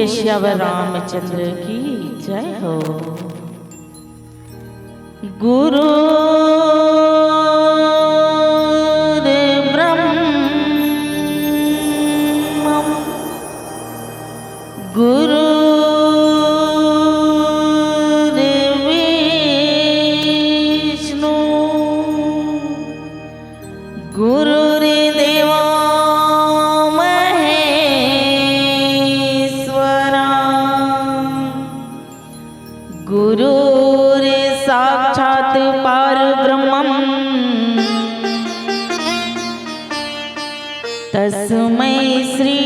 बोलिए श्याम रामचंद्र की जय हो। गुरु गुरु विष्णु गुरुर्देवो महेश्वरा गुरुर् साक्षात् परब्रह्मम् तस्मै श्री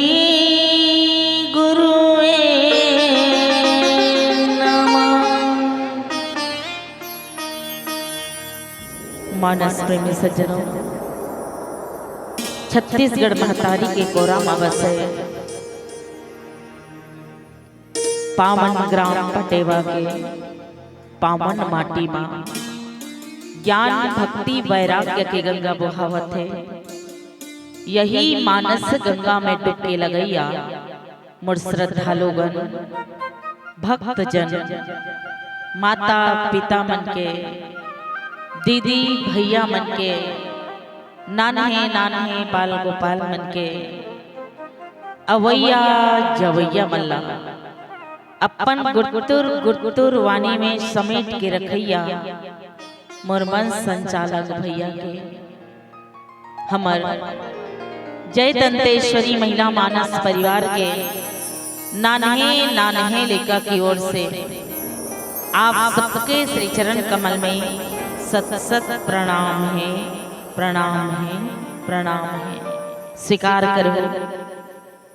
मानस प्रेमी सज्जनों, छत्तीसगढ़ महतारी के कोरा मावस है पावन ग्राम पटेवा के पावन माटी मां ज्ञान भक्ति वैराग्य के गंगा बहावत है। यही मानस गंगा में डुबके लगैया मुर श्रद्धालुगण भक्त जन माता पिता मन के दीदी भैया मन के नान्हे नान्हे बाल गोपाल मन के अवैया जवैया मल्ला अपन गुरतुर गुरतुर वाणी में समेट के रखैया मुरमन संचालक भैया के हमर जय दंतेश्वरी महिला मानस परिवार के नान्हे नान्हे लेखा की ओर से आप सबके श्री चरण कमल में सत सत प्रणाम है, प्रणाम है, प्रणाम है। स्वीकार करो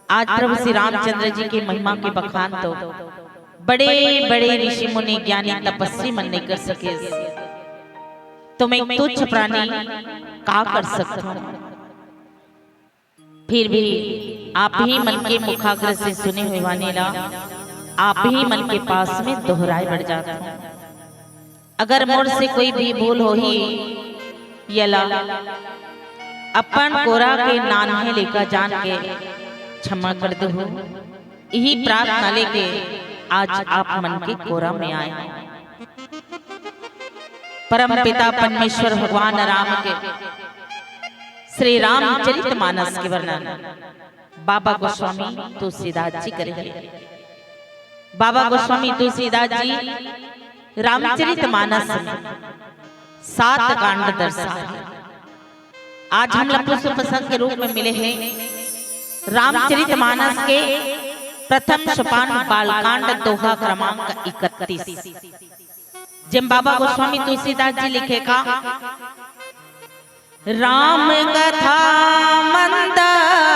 आज प्रभु श्री रामचंद्र जी की महिमा के बखान तो बड़े बड़े ऋषि मुनि ज्ञानी तपस्वी मन नहीं कर सके, तुम एक तुच्छ प्राणी का कर सकते हो। फिर भी आप ही मन के मुखाग्र से सुने हुए वाणीला आप ही मन के पास में दोहराए बढ़ जाते हो। अगर मोर से कोई भी भूल हो ही यला अपन कोरा के नान्हे लेकर जान के क्षमा कर दो। यही प्रार्थना लेके आज आप मन के कोरा में आए। परम पिता परमेश्वर भगवान राम के श्री रामचरितमानस के वर्णन बाबा गोस्वामी तुलसीदास जी करेंगे। बाबा गोस्वामी तुलसीदास जी रामचरितमानस में 7 कांड दर्शाए। आज हम लोग पुष्प प्रसंग के रूप में मिले हैं रामचरितमानस के प्रथम सोपान बालकांड दोहा क्रमांक 31 जिम बाबा गोस्वामी तुलसीदास जी लिखे का राम कथा मंदाकिनी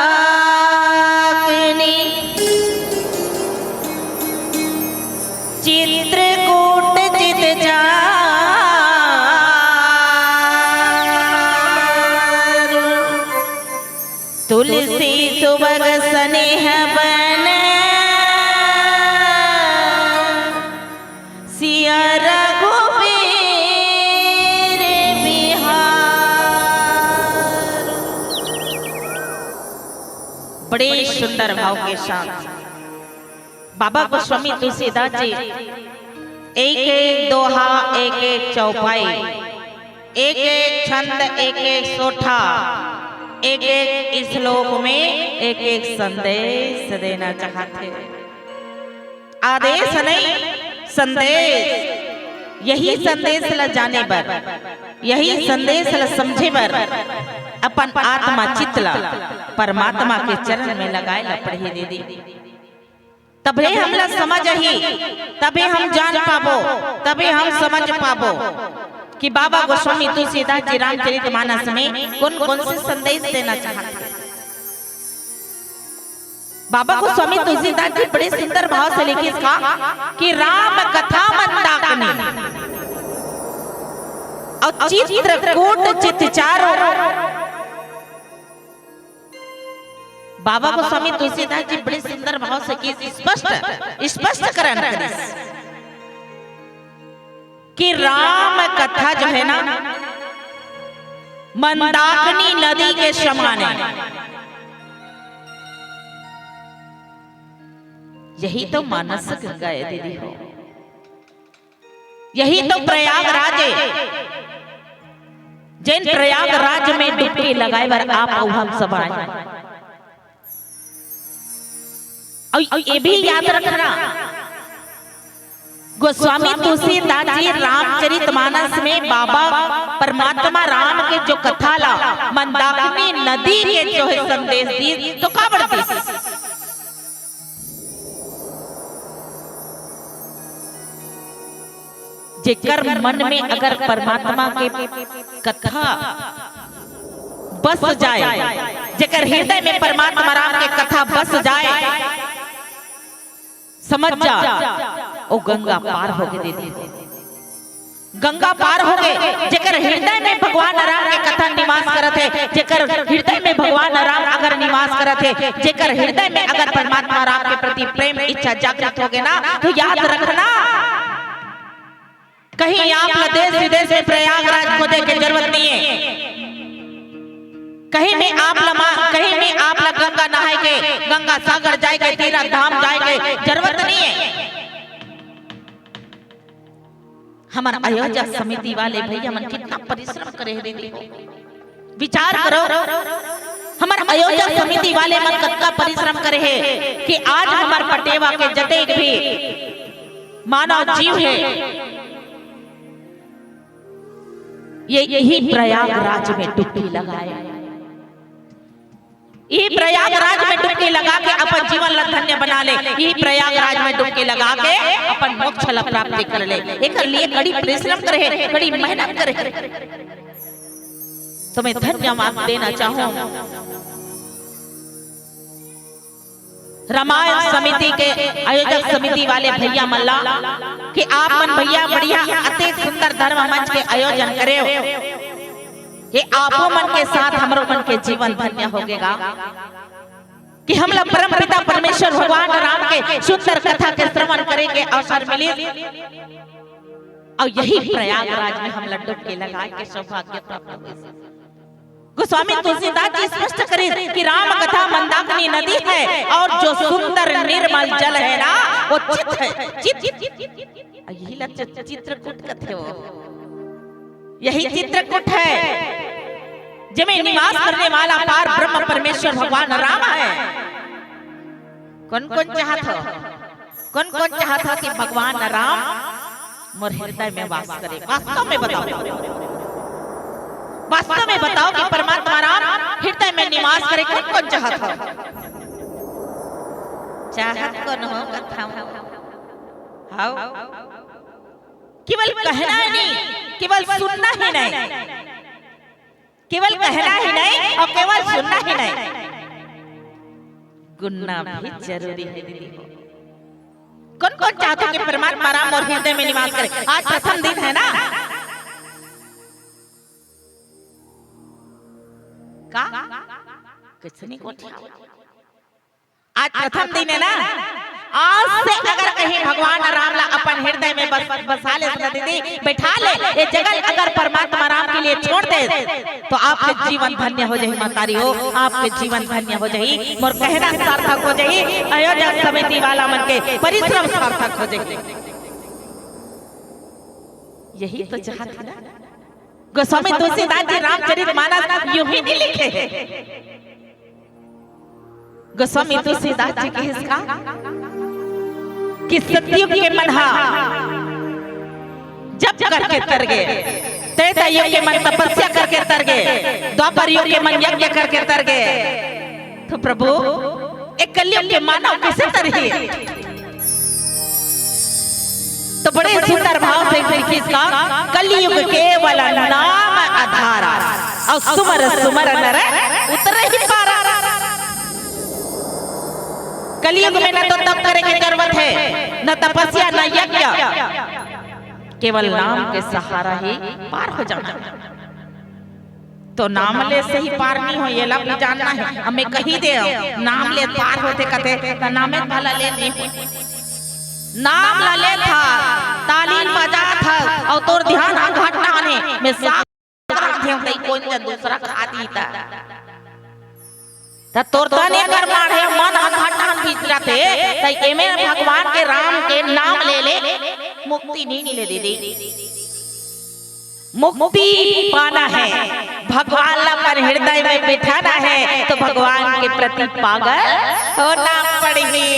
चित्रकूट चित चारु तुलसी सुबग स्नेह बन सिया रघुबीर बिहार। बड़े सुंदर भाव के साथ बाबा गोस्वामी तुलसीदास जी एक एक दोहा एक एक चौपाई एक एक छंद एक एक सोठा एक एक श्लोक में एक एक संदेश देना चाहते। आदेश नहीं संदेश। यही संदेश ल जाने बर यही संदेश ल समझे बर अपन आत्मा चित्तला परमात्मा के चरण में लगाए ला पढ़े दीदी तबे हमला समझ ही तबे हम जान पाबो तबे हम समझ पाबो कि बाबा गोस्वामी तुलसीदास जी रामचरितमानस में कौन कौन से संदेश देना चाहते। बाबा गोस्वामी तुलसीदास जी बड़े सुंदर भाव से लिखे इसका कि राम कथा मंदाकिनी और चित्रकूट चित चारो। बाबा गोस्वामी तुलसीदास जी बड़े सुंदर भाव से स्पष्टकरण करी कि राम कथा जो है ना मंदाकिनी नदी के समान है। यही तो मानस गंगा है दीदी हो, यही तो प्रयागराज है। जिन प्रयागराज में डुबकी लगाए बर आप और हम सब आए। और ये भी याद रखना, गोस्वामी तुलसीदास जी रामचरितमानस में बाबा परमात्मा राम के जो कथा ला मंदाकिनी नदी के जो है संदेश दी तो का बढ़ती जेकर मन में अगर परमात्मा के कथा बस जाए, जेकर हृदय में परमात्मा राम के कथा बस जाए, समझ जा ओ गंगा पार हो गए दीदी, गंगा पार हो गए। जेकर हृदय में भगवान राम के कथा निवास करत है, जेकर हृदय में भगवान राम अगर निवास करत है, जेकर हृदय में अगर परमात्मा राम के प्रति प्रेम इच्छा जागृत हो गए ना, तो याद रखना कहीं आप देश विदेश में प्रयागराज खोदे की जरूरत नहीं है। कहीं में आप गंगा नहाए के, गंगा सागर जाएंगे, तीर्थ धाम जाएंगे, जरूरत नहीं है। हमारा अयोध्या समिति वाले भैया मन कितना परिश्रम करे हैं दीदी, विचार करो। हमारा अयोध्या समिति वाले मन कितना परिश्रम करे हैं कि आज हमारे पटेवा के जतेक भी मानव जीव है, यही प्रयागराज में डुबकी लगाए, यही प्रयागराज में डुबकी लगा के अपन जीवन ला धन्य बना ले, यही प्रयागराज में डुबकी लगा के अपन मोक्ष ला प्राप्ति कर ले। एक लिए कड़ी परिश्रम करे, कड़ी मेहनत करे। तो मैं धन्यवाद देना चाहूं रामायण समिति के आयोजक समिति वाले भैया मल्ला कि आप मन भैया बढ़िया अति सुंदर धर्म मंच के आयोजन करे, ये आपो मन के साथ हमरो मन के जीवन धन्य हो गएगा कि हम लोग परम पिता परमेश्वर भगवान राम के सुंदर कथा के श्रवण करेंगे अवसर मिले। और यही प्रयागराज में हम लोग डुबकी लगाए के सौभाग्य प्राप्त हुए। गोस्वामी तुलसीदास जी स्पष्ट करे कि राम कथा मंदाकिनी नदी है और जो सुंदर निर्मल जल है ना वो चित है, यही चित्रकूट कथे हो, यही चित्रकूट है जिसमें निवास करने वाला पार ब्रह्म परमेश्वर भगवान राम है। कौन कौन चाहता कि भगवान राम मोर हृदय में वास करे? वास्तव में बताओ कि परमात्मा राम हृदय में निवास करे, कौन कौन चाहता? चाहत कौन हो कथा हाउ केवल कहना ही नहीं, केवल सुनना ही नहीं, केवल कहना ही नहीं और केवल सुनना ही नहीं, गुनना भी जरूरी है दीदी। कौन कौन चाहता कि परमात्मा राम और हृदय में निवास करे? आज प्रथम दिन है ना, का किसने को आज प्रथम दिन है ना, आज से अगर कहीं भगवान राम ला अपन हृदय में बसा ले दीदी, बैठा ले, ये जगह अगर परमात्मा राम के लिए छोड़ दे तो आपके जीवन धन्य हो जाए। मातारी हो, आपके जीवन धन्य हो जाए, मोर कहना सार्थक हो जाए, अयोध्या समिति वाला मन के परिश्रम सार्थक हो जाए। यही तो चाहत है। गोस्वामी तुलसीदास जी रामचरितमानस यूं ही नहीं लिखे हैं। गोस्वामी तुलसीदास जी के इसका कि सतयुग के मनहा जब करके तर गए, त्रेता युग के मन तपस्या करके तर गए, द्वापर युग के मन यज्ञ करके तर गए, तो प्रभु एक कलयुग के मानव कैसे तरही? तो बड़े सुंदर भाव से देखिए इसका, कलयुग केवल नाम आधारा और सुमर सुमर नर उतर ही पारा। कलयुग में न तो तप करने की जरूरत है, न तपस्या, न यज्ञ, केवल नाम के सहारा ही पार हो जाना। तो नाम ले से ही पार नहीं हो, ये ला भी जानना है। हमें कही दे नाम ले पार होते कहते तो नामे भला ले नहीं, नाम ला ले था, तालीम बजा था और तोर ध्यान घटना ने मैं साथ कौन दूसरा खाती था तोर तने कर मारे मन घटना खींच रहा थे तो एमे भगवान के राम के नाम ले ले मुक्ति नहीं मिले दीदी। मुक्ति पाना है, भगवान पर हृदय में बिठाना है तो भगवान के प्रति पागल होना पड़ेगी,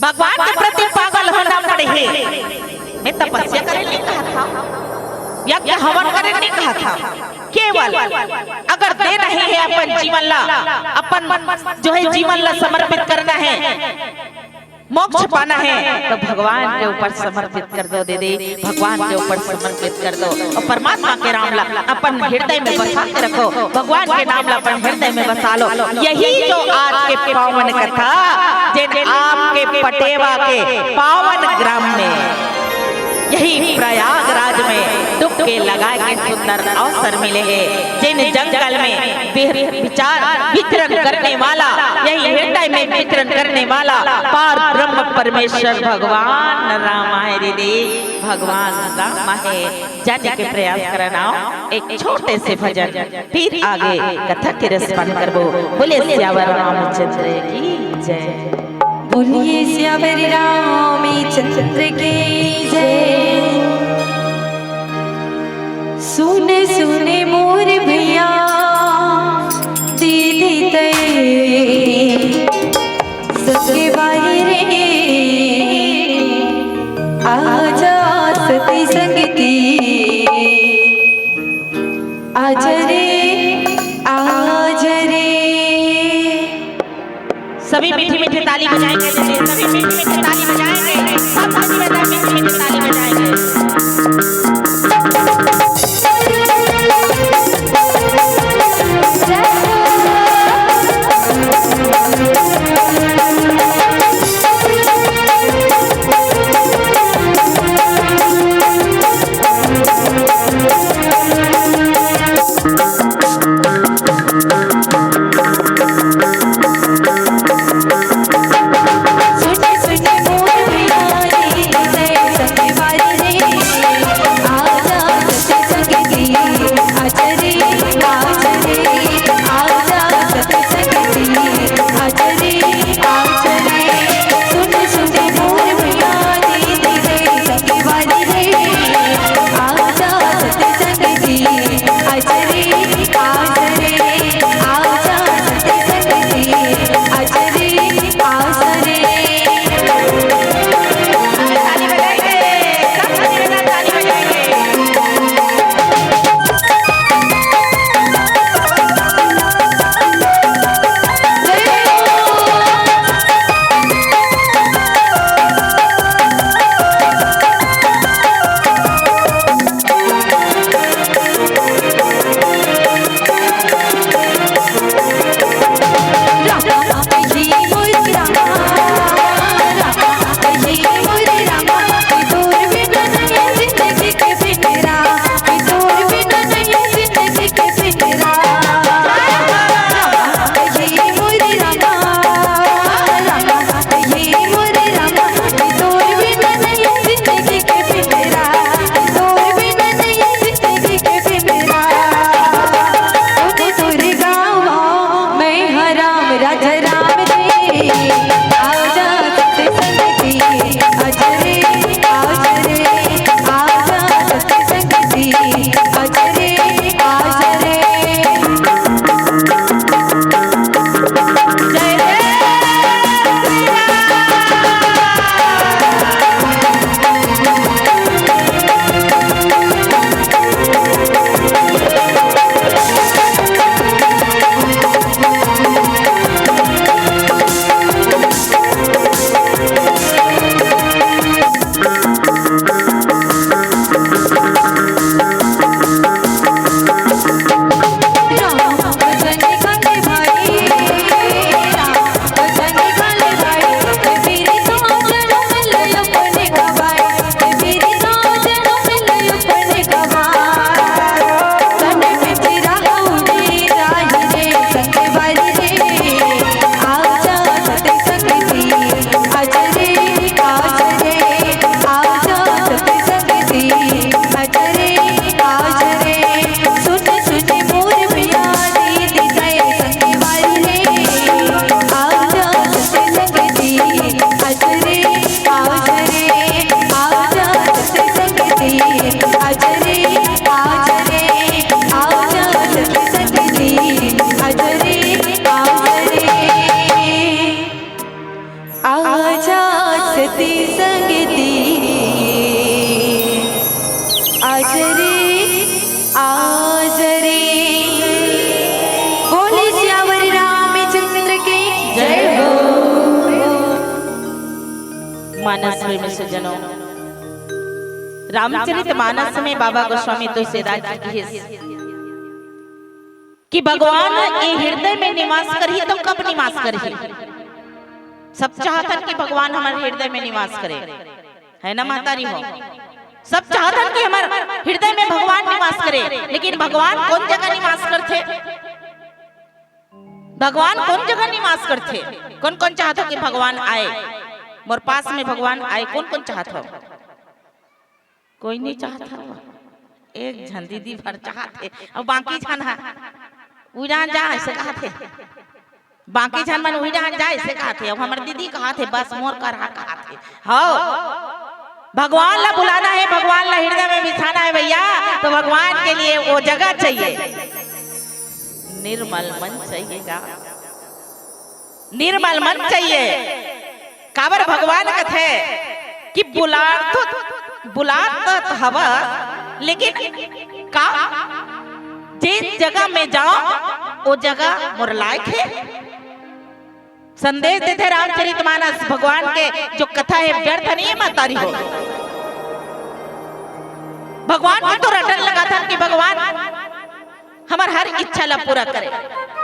भगवान के प्रति पागल होना पड़ेगी। मैं तपस्या करने नहीं कहा था, यज्ञ हवन करने नहीं कहा था, केवल अगर दे रहे हैं अपन जीवन ला, अपन जो है जीवन ला समर्पित करना है, मोक्ष पाना है तो भगवान के ऊपर समर्पित कर दो दीदी, भगवान के ऊपर समर्पित कर दो और परमात्मा के नाम ला अपन हृदय में बसा के रखो, भगवान के नाम ला अपन हृदय में बसा लो। यही जो आज के पावन कथा जिन आपके पटेवा के पावन ग्राम में, यही प्रयागराज में डुबकी लगाए के सुंदर अवसर मिले हैं। जिन जंगल में विचार विचरण करने वाला, यही हृदय में विचरण करने वाला पार ब्रह्म परमेश्वर भगवान राम है दीदी, भगवान राम है। जाने के प्रयास करना एक छोटे से भजन, फिर आगे कथा के रसपान करबो। बोले सियावर रामचंद्र की जय, बोलिए सियावर रामचंद्र की जय। सुने सुने मोर भैया दीदी तय सके भाई रे, आजा सती संगती, आज रे आज रे। सभी मीठी मीठी ताली बजाएंगे, सभी मीठी मीठी ताली बजाएंगे, सब मीठी मीठी ताली बजाएंगे। सुने सुने मोर भैया रे, सके भाई मानस में सज्जनों, रामचरित मानस में बाबा गोस्वामी तुलसीदास जी की कि भगवान ये हृदय में निवास करही तो कब निवास करही। सब चाहतन कि भगवान हमारे हृदय में निवास करे, है ना मातारी हो। सब चाहतन कि हमारे हृदय में भगवान निवास करे, लेकिन भगवान कौन जगह निवास करते? भगवान कौन जगह निवास करते? कौन कौन चाहता कि भगवान आए मोर पास में, भगवान आए? कौन कौन चाहता? कोई नहीं चाहता। एक झन दीदी भर चाहते और बाकी झन उड़ा जा ऐसे कहते, बाकी झन मन उड़ा जा ऐसे कहते। अब हमारे दीदी कहते बस मोर कर कहते हो भगवान ला बुलाना है, भगवान ला हृदय में बिठाना है भैया, तो भगवान के लिए वो जगह चाहिए, निर्मल मन चाहिएगा, निर्मल मन चाहिए। काबर भगवान कथे कि बुलात तो हवा, लेकिन का जिस जगह में जाओ वो जगह मोर लायक है। संदेश देते रामचरितमानस भगवान के जो कथा है व्यर्थ नहीं है मातारी हो। भगवान को तो रटन लगा था कि भगवान हमार हर इच्छा ला पूरा करे।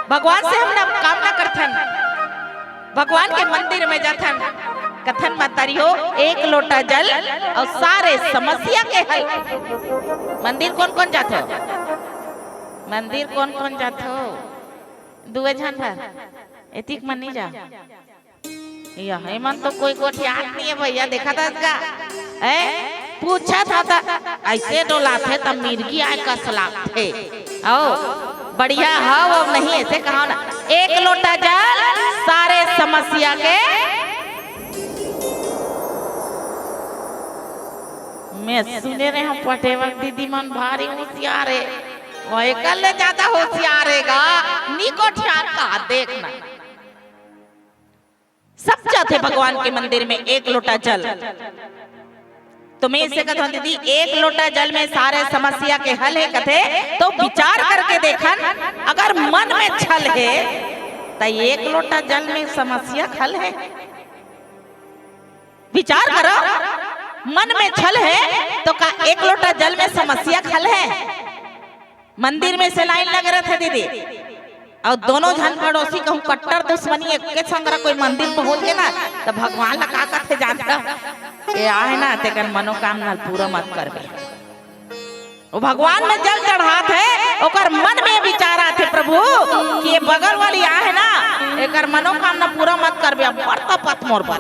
भगवान से हम कामना करथन, भगवान के मंदिर में जाथन, कथन मातारी हो एक लोटा जल और सारे समस्या के हल। मंदिर कौन कौन जाते हो? मंदिर कौन कौन जाते हो? दुए झन भर एतिक मन नहीं जा या है मन तो कोई याद नहीं है भैया। देखा था इसका पूछा था ऐसे डोलाथे तब मिर्गी आए कसलाथे ओ बढ़िया हाँ नहीं ऐसे कहा ना। एक लोटा जल सारे समस्या के मैं सुने रहे हम पटेवक दीदी मन भारी होशियार है, वही कल ज्यादा होशियार रहेगा निको ठियार का देखना। सब जाते भगवान के मंदिर में एक लोटा जल। तो मैं इसे कहता हूँ दीदी एक लोटा जल में सारे समस्या के हल है कथे, तो विचार करके देखन अगर मन में छल है तो एक लोटा जल में समस्या हल है। विचार करो मन में छल है तो का एक लोटा जल में समस्या हल है। मंदिर में से लाइन लग रहे थे दीदी और दोनों जन पड़ोसी कहूँ कट्टर दुश्मनी एक संग कोई मंदिर पहुंच गए ना तो भगवान ला का कहते जानता ये आए ना तेकर मनोकामना पूरा मत करबे। वो भगवान में जल चढ़ात है ओकर मन में विचार आते प्रभु कि ये बगल वाली आए ना एकर मनोकामना पूरा मत करबे, अब बढ़ता पथ मोर पर।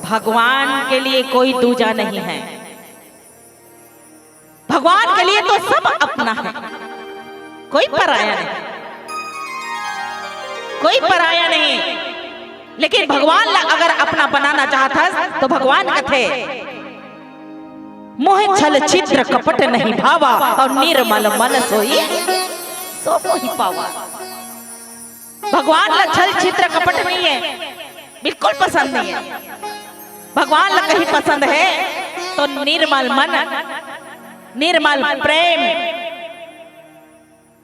भगवान के लिए कोई दूजा नहीं है, भगवान के लिए तो सब अपना है, कोई पराया नहीं, कोई पराया नहीं। लेकिन भगवान ला अगर अपना बनाना चाहता तो भगवान कथे मोह छल चित्र कपट नहीं भावा और निर्मल मन सोई सो मोहि पावा। भगवान ला छल चित्र कपट नहीं है, बिल्कुल पसंद नहीं है। भगवान ला कहीं पसंद है तो निर्मल मन, निर्मल प्रेम।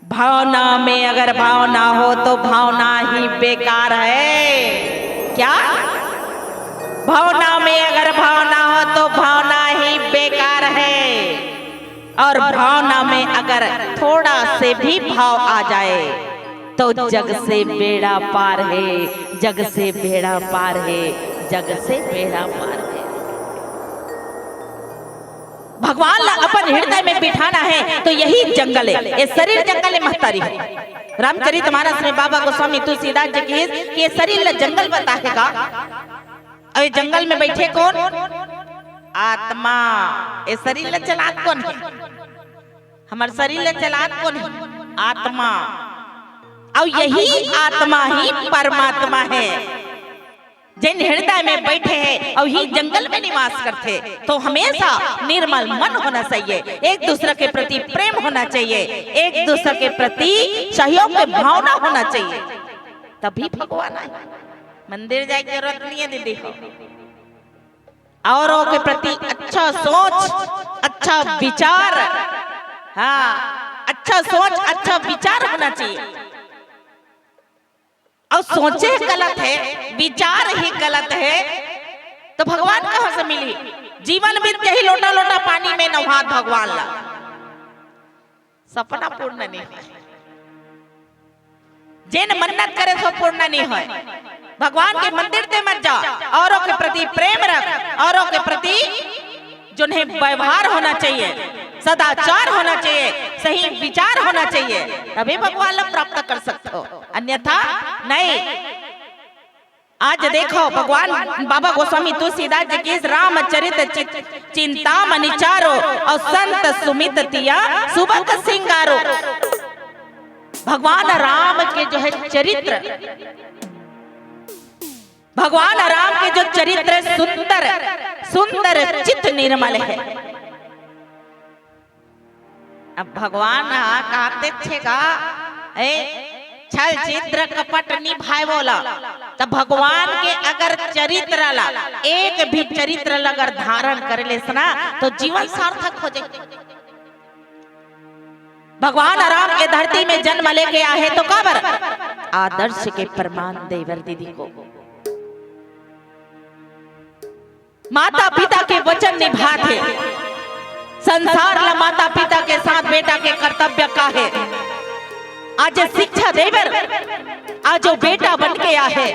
भावना में अगर भावना हो तो भावना ही बेकार है। क्या? भावना में अगर भावना हो तो भावना ही बेकार है। और भावना में अगर थोड़ा से भी भाव आ जाए तो जग से बेड़ा पार है, जग से बेड़ा पार है, जग से बेड़ा पार है। भगवान ला अपन हृदय में बिठाना है तो यही जंगल है, ये शरीर जंगल है महतारी है। रामचरितमानस में बाबा गोस्वामी तुलसीदास जी की ये शरीर ला जंगल बताएगा। और ये जंगल में बैठे कौन? आत्मा। ये शरीर ला चलात कौन है? हमारे शरीर ला चलात कौन है? आत्मा। और यही आत्मा ही परमात्मा है जिन हृदय में बैठे हैं और ही जंगल में निवास करते। तो हमेशा निर्मल मन होना चाहिए, एक दूसरे के प्रति प्रेम होना चाहिए, एक दूसरे के प्रति सहयोग की भावना होना चाहिए, तभी भगवान आए। मंदिर जाए की जरूरत नहीं है दीदी हो। औरों के प्रति अच्छा सोच, अच्छा विचार, हाँ अच्छा सोच अच्छा विचार होना चाहिए। और सोचे गलत है, विचार ही गलत है, तो भगवान कहां से मिली? जीवन बीत के ही लोटा लोटा पानी में नहात भगवान ला, सपना पूर्ण नहीं है। जिन मन्नत करे सो पूर्ण नहीं है। भगवान के मंदिर ते मत जा, औरों के प्रति प्रेम रख, औरों के प्रति जिन्हें व्यवहार होना चाहिए, सदाचार होना चाहिए, सही विचार होना चाहिए, तभी भगवान लाभ प्राप्त कर सकते हो, अन्यथा नहीं। आज देखो भगवान बाबा गोस्वामी तुलसीदास जी की रामचरित चिंतामणि चारो और संत सुमित तिया सुबक सिंगारो। भगवान राम के जो है चरित्र, भगवान राम के जो चरित्र सुंदर सुंदर चित्त निर्मल है। अब भगवान कहते थे का छल चित्र कपट निभाए बोला, तब भगवान के अगर चरित्र ला एक भी चरित्र अगर धारण कर ले सना तो जीवन सार्थक हो जाए। भगवान राम के धरती में जन्म लेके आए तो काबर आदर्श के प्रमाण देवर दीदी को, माता पिता के वचन निभाते, संसार ला माता पिता के साथ बेटा के कर्तव्य का है। आज शिक्षा देवर आज जो बेटा बन के आहे,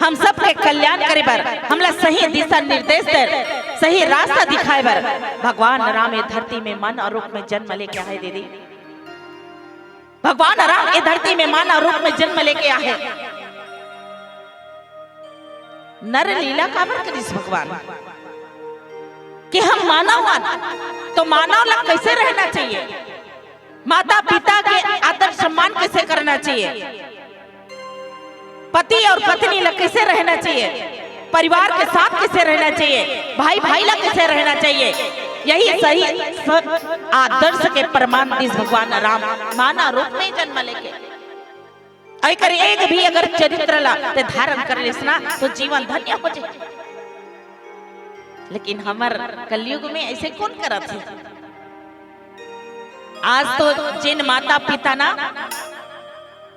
हम सबके कल्याण करे बर, हमला सही दिशा निर्देश दे, सही रास्ता दिखाए बर भगवान राम ये धरती में मन और रूप में जन्म लेके आए। दीदी भगवान राम ये धरती में मन और रूप में जन्म लेके आए। नर लीला काबर करिस भगवान कि हम मानव तो मानव ला कैसे रहना चाहिए, माता पिता के आदर सम्मान कैसे करना चाहिए, पति और पत्नी ला कैसे रहना चाहिए, परिवार के साथ कैसे रहना चाहिए, भाई भाई ला कैसे रहना चाहिए, यही सही आदर्श के प्रमाण दिस भगवान राम मानव रूप में जन्म लेके अगर एक भी अगर चरित्र ला धारण कर लेसना तो जीवन धन्य हो जाए। लेकिन हमार कलयुग में ऐसे कौन करत है? आज तो जिन माता पिता ना,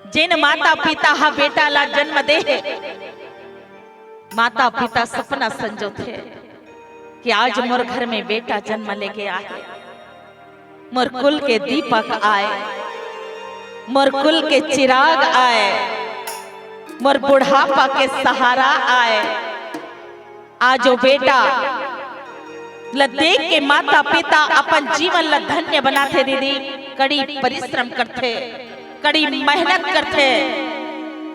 जिन माता पिता हा बेटा ला जन्म दे, माता पिता सपना संजोते कि आज मोर घर में बेटा जन्म लेके आए, मोर कुल के दीपक आए, मोर कुल के चिराग आए, मोर बुढ़ापा के सहारा आए। आज वो बेटा देख के माता पिता अपन जीवन ला धन्य बनाते। दीदी कड़ी परिश्रम करते, कड़ी मेहनत करते,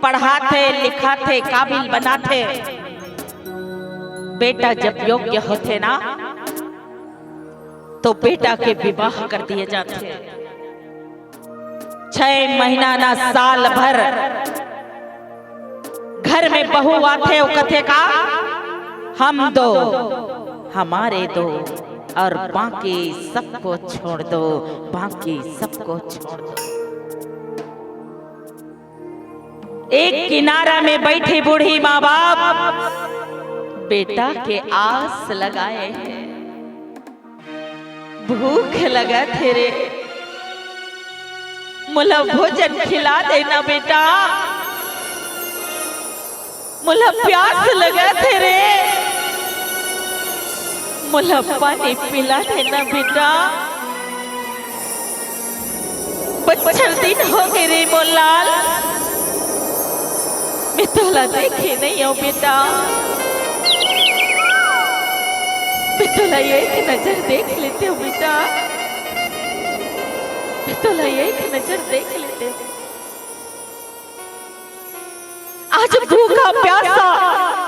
पढ़ाते लिखाते, काबिल बनाते। बेटा जब योग्य होते ना तो बेटा के विवाह कर दिए जाते। 6 महीना ना साल भर घर में बहू आते हो कथे का हम दो हमारे दो और बाकी सबको छोड़ दो, बाकी सबको छोड़ दो। एक किनारा में बैठी बूढ़ी माँ बाप बेटा के आस लगाए हैं, भूख लगा थे रे, मुला भोजन खिला देना बेटा, मुला प्यास लगा थे रे, मुला पानी पिला देना बेटा। 75 दिन हो गए रे मोलाल, मैं तोला देखे नहीं हूँ बेटा, मैं तोला एक नजर देख लेते हो बेटा, मैं तोला एक नजर देख लेते हो। आज भूखा प्यासा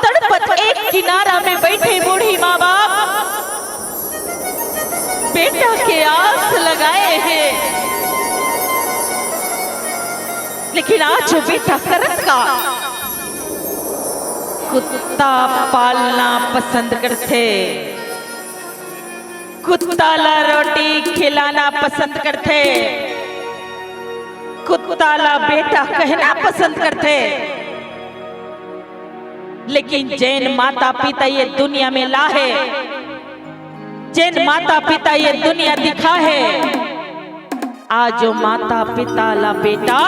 तड़पत एक किनारा में बैठे बूढ़ी माँ बाप बेटा के आस लगाए हैं, लेकिन आज बेटा करत का कुत्ता पालना पसंद करते, कुत्ता ला रोटी खिलाना पसंद करते, कुत्ता ला बेटा कहना पसंद करते। लेकिन जैन माता पिता ये दुनिया में ला है, जैन माता पिता ये दुनिया दिखा है, आज जो माता पिता ला बेटा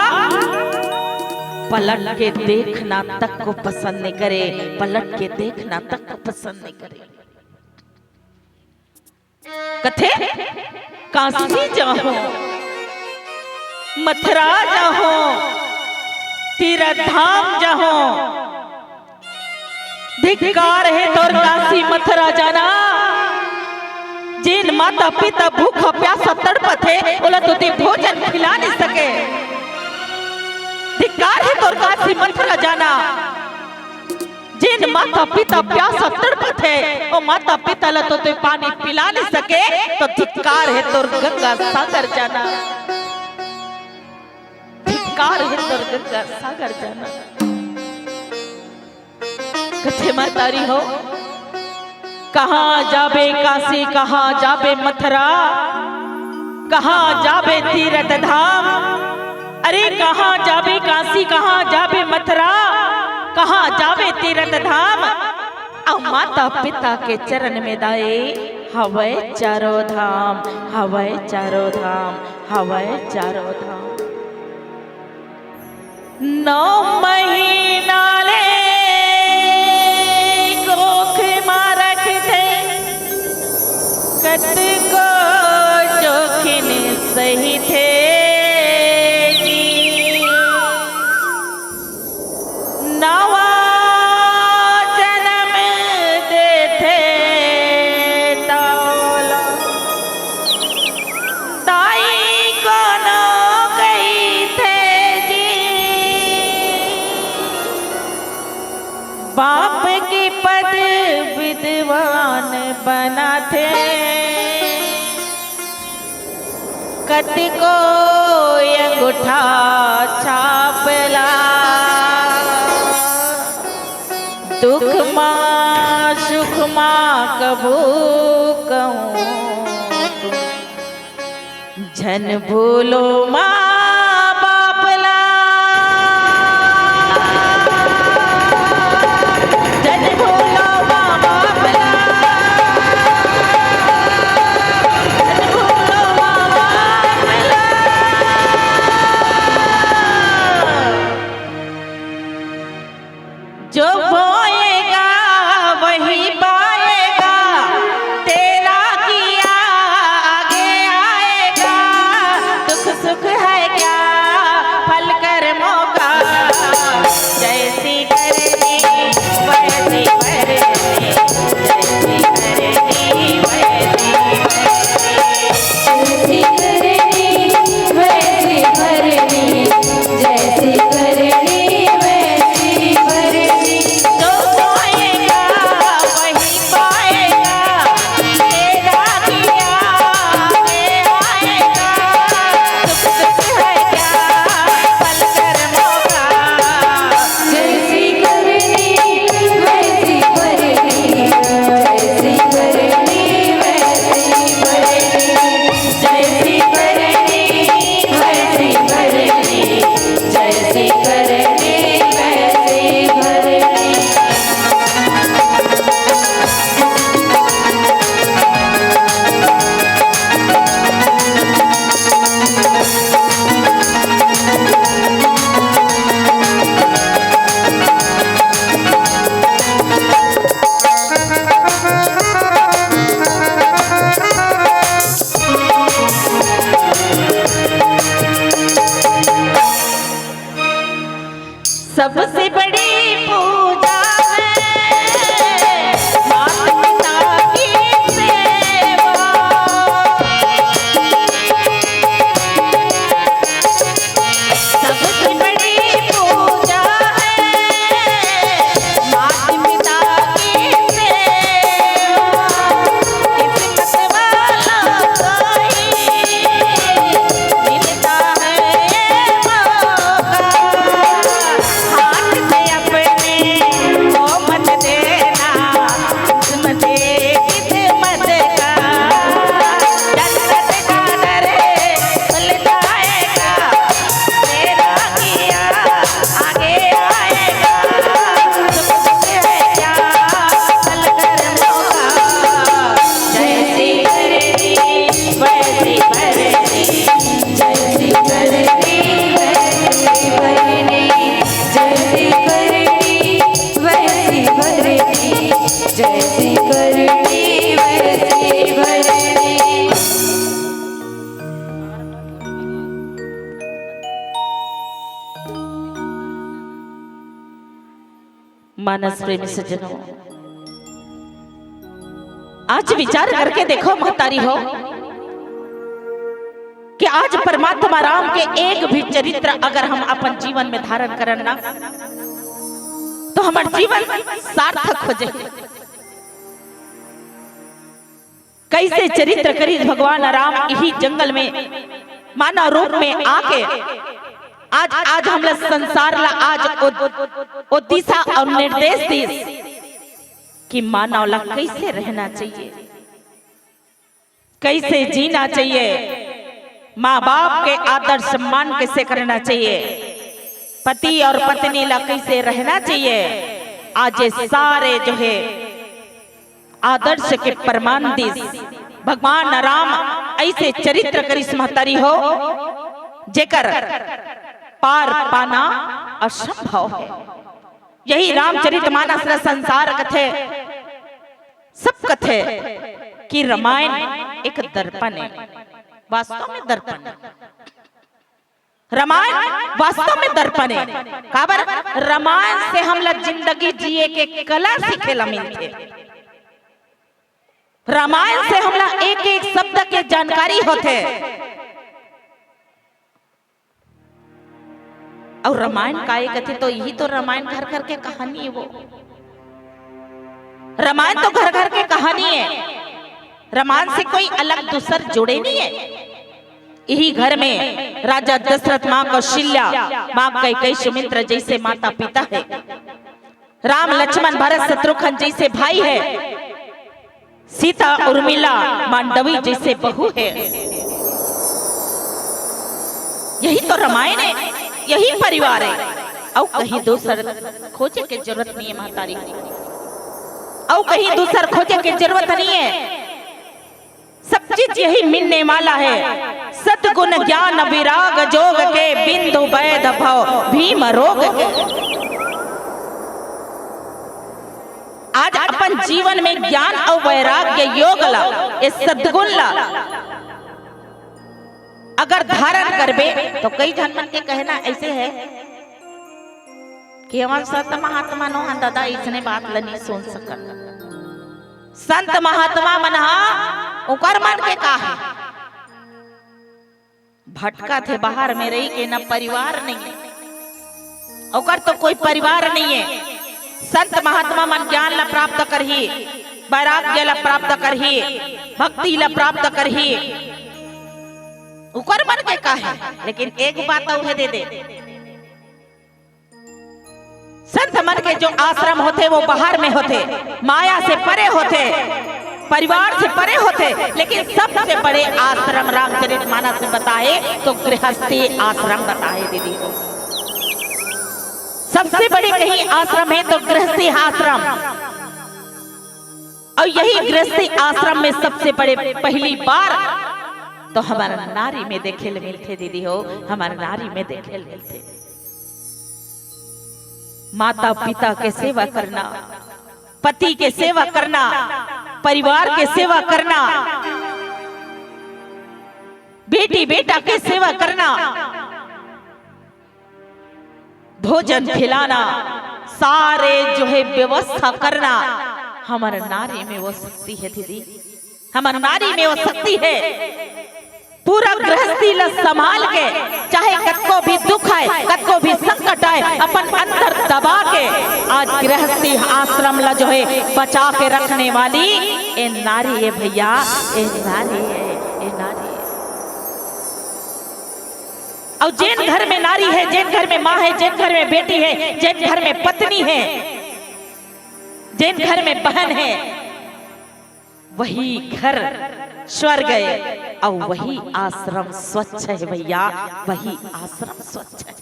पलट के देखना तक को पसंद नहीं करे, पलट के देखना तक को पसंद नहीं करे। कथे काशी जाहो, मथुरा जाहो, तीर्थ धाम जाहो, धिक्कार है तोर काशी मथुरा जाना। जिन माता पिता भूखा प्यासा तड़पत है बोला तो ते भोजन खिला नहीं सके। धिक्कार है तोर काशी मथुरा जाना। जिन माता पिता प्यासा तड़पत है वो माता पिता ला तो ते पानी पिला नहीं सके, तो धिक्कार है तोर गंगा सागर जाना। धिक्कार है तोर गंगा सागर जाना। कथे महतारी हो, कहाँ जाबे काशी, कहाँ जाबे मथुरा, कहाँ जाबे तीर्थ धाम। अरे कहाँ जाबे काशी, कहाँ जाबे मथुरा, कहाँ जाबे तीर्थ धाम। अब माता पिता के चरण में दाए हवै चारों धाम, हवै चारों धाम, हवै चारों धाम। 9 महीना ले कोख मां रखते, कत को जोखिन सही थे। नवा जन्म देते तौला, ताई को न गई थे जी। बाप की पद विद्वान बना थे, कत को अंगूठा छापला। दुख माँ सुख माँ कबू कहूँ, झन भूलो माँ बापला। झन भूलो माँ बापला, झन भूलो माँ बापला। जो बोएगा वही पाएगा, तेरा किया आगे आएगा। दुख सुख है मानस प्रेमी सज्जनों, आज विचार करके देखो महतारी हो कि आज परमात्मा राम के एक भी चरित्र अगर हम अपन जीवन में धारण करन ना तो हमारा जीवन सार्थक हो जाए। कैसे चरित्र करी भगवान राम यही जंगल में मानव रूप में आके आज हम संसार ला आज ओ दिशा और निर्देश दी कि मानव ला कैसे रहना चाहिए, कैसे जीना चाहिए, माँ बाप के आदर सम्मान कैसे करना चाहिए, पति और पत्नी ला कैसे रहना चाहिए। आज ये सारे जो है आदर्श के प्रमाण दी भगवान राम ऐसे चरित्र करिस महतारी हो जेकर पार पाना असंभव है। यही रामचरितमानस संसार कथे सब कथे कि रामायण एक दर्पण है, वास्तव में दर्पण है। रामायण वास्तव में दर्पण है। काबर रामायण से हम लोग जिंदगी जिए के कला सीखेला मिलते। रामायण से हम लोग एक एक शब्द के जानकारी होते और रामायण का एक कथे तो यही तो रामायण घर घर के कहानी है। वो रामायण तो घर घर के कहानी है। रामायण से कोई अलग दूसर जुड़े नहीं है। यही घर में राजा दशरथ, माँ कौशल्या, माँ कैकेयी, सुमित्रा जैसे माता पिता है। राम लक्ष्मण भरत शत्रुघ्न जैसे भाई है। सीता उर्मिला मांडवी जैसे बहू है। यही तो रामायण है, यही परिवार है। और कहीं दूसर खोजे की जरूरत नहीं है महतारी, और कहीं दूसर खोजे की जरूरत नहीं है। सब चीज यही मिलने वाला है। सद्गुण ज्ञान विराग जोग के बिंदु वैध भव भीम रोग के। आज अपन जीवन में ज्ञान और वैराग्य योग ला, इस सद्गुण ला अगर धारण करबे तो कई जन्म के कहना ऐसे है कि हमारे संत महात्मा नो दादा इसने बात नहीं सुन सकल। संत महात्मा मन उकर मन के का है भटका थे बाहर में रही के न परिवार नहीं है, उकर तो कोई परिवार नहीं है। संत महात्मा मन ज्ञान ला प्राप्त करही, वैराग्य ला प्राप्त करही, भक्ति ला प्राप्त करही, उकर मन के का है। लेकिन एक बात और है दे संत मन के जो आश्रम होते वो बाहर में होते, माया से परे होते, परिवार से परे होते। लेकिन सबसे बड़े आश्रम रामचरितमानस में बताए तो गृहस्थी आश्रम बताए दीदी को। सबसे बड़े कहीं आश्रम है तो गृहस्थी आश्रम। और यही गृहस्थी आश्रम में सबसे बड़े पहली बार तो हमारा नारी में देखे मिलते दीदी हो, हमारा नारी में देखे मिलते माता पिता के सेवा करना, पति के सेवा करना, परिवार के सेवा करना, बेटी बेटा के सेवा करना, भोजन खिलाना, सारे जो है व्यवस्था करना। हमारे नारी में वो शक्ति है दीदी, हमारे नारी में वो शक्ति है। पूरा गृहस्थी ला संभाल के, चाहे कतको भी दुख आए, कतको भी संकट आए, अपन अंदर दबा के आज गृहस्थी आश्रम ला जो है बचा के रखने वाली ए नारी है भैया, ए नारी है, ए नारी है। और जिन घर में नारी है, जिन घर में माँ है, जिन घर में बेटी है, जिन घर में पत्नी है, जिन घर में बहन है, वही घर स्वर्ग है और वही आश्रम स्वच्छ है भैया, वही आश्रम स्वच्छ है।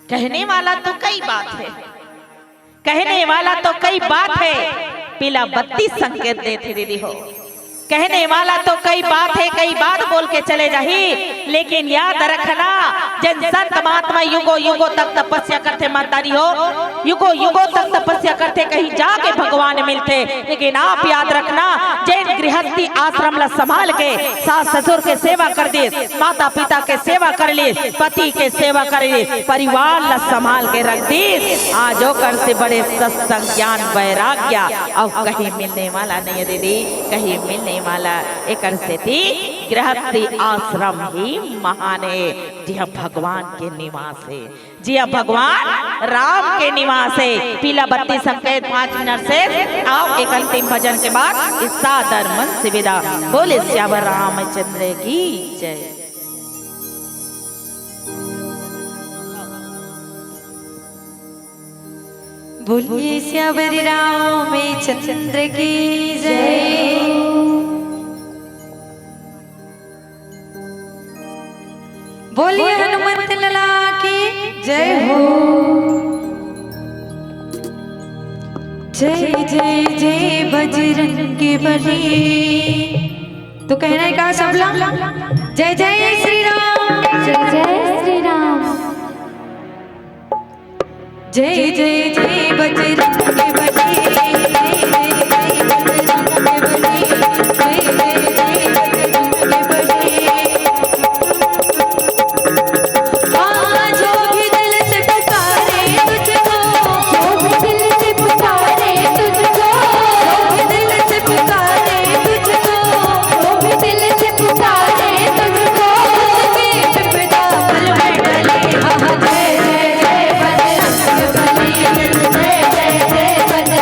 कहने वाला तो कई बात है, कहने वाला तो कई बात है, पीला बत्ती संकेत देते दीदी हो। कहने वाला तो कई बात है, कई बात बोल के चले जाही, लेकिन याद रखना जिन संत महात्मा युगो युगो तक तपस्या करते मातारी हो, युगो युगो तक तपस्या करते कहीं जाके भगवान मिलते। लेकिन आप याद रखना जिन गृहस्थी आश्रम ला संभाल के सास ससुर के सेवा कर दे, माता पिता के सेवा कर ले, पति के सेवा कर ले, परिवार ला संभाल के रख दी, आज ओकर से बड़े सत्संग ज्ञान वैराग्य और कहीं मिलने वाला नहीं है दीदी, कहीं मिलने वाला। एक से थी गृहस्थी आश्रम ही महान है, जी हाँ भगवान के निवास है, जी हाँ भगवान राम के निवास है। पीला बत्ती संकेत 5 मिनट से आओ एक अंतिम भजन के बाद इस सादर मन से विदा। बोले श्यावर रामचंद्र की जय। बोलिए श्यावर रामचंद्र की जय। बोलिए हनुमत लला की जय हो। जय जय जय बजरंगी बली। तो कहना है कहा सब लोग जय जय श्री राम, जय जय श्री राम। जय जय जय बजरंगी बली, जय जय जय बजरंगी बली, जय जय जय बजरंगी बली। हाँ जो भी दिल से पुकारे तुझको, जो भी दिल से पुकारे तुझको, जो भी दिल से पुकारे तुझको, जो भी दिल से पुकारे तुझको, उसके विपदा पल में टले। हाँ जय जय जय बजरंगी बली, जय जय जय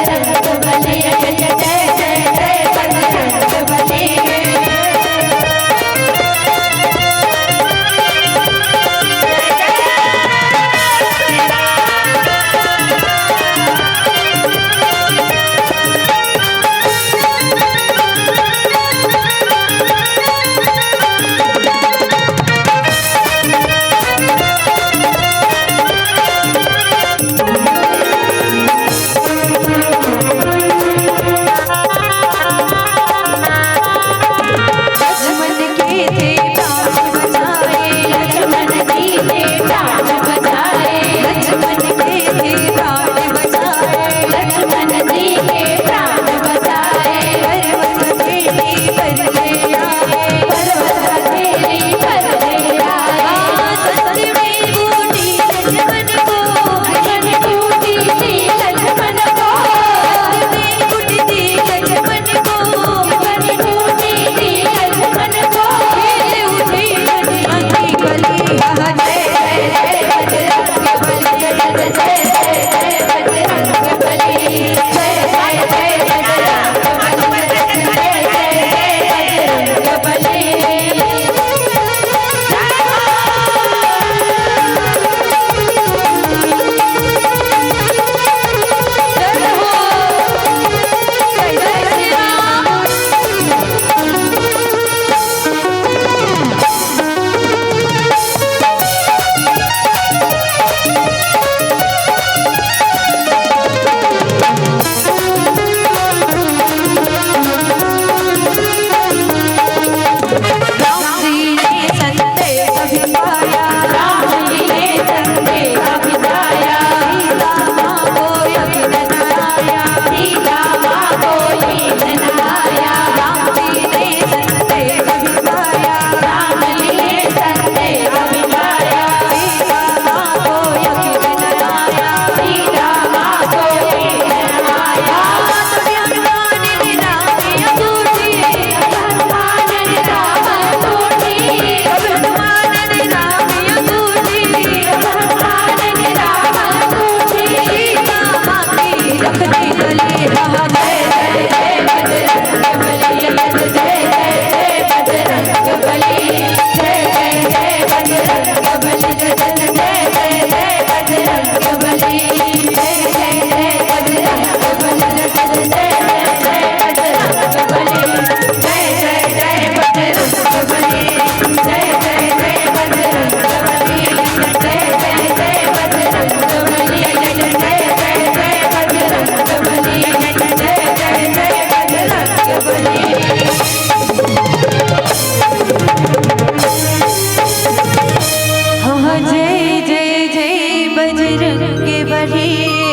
बजरंग बली।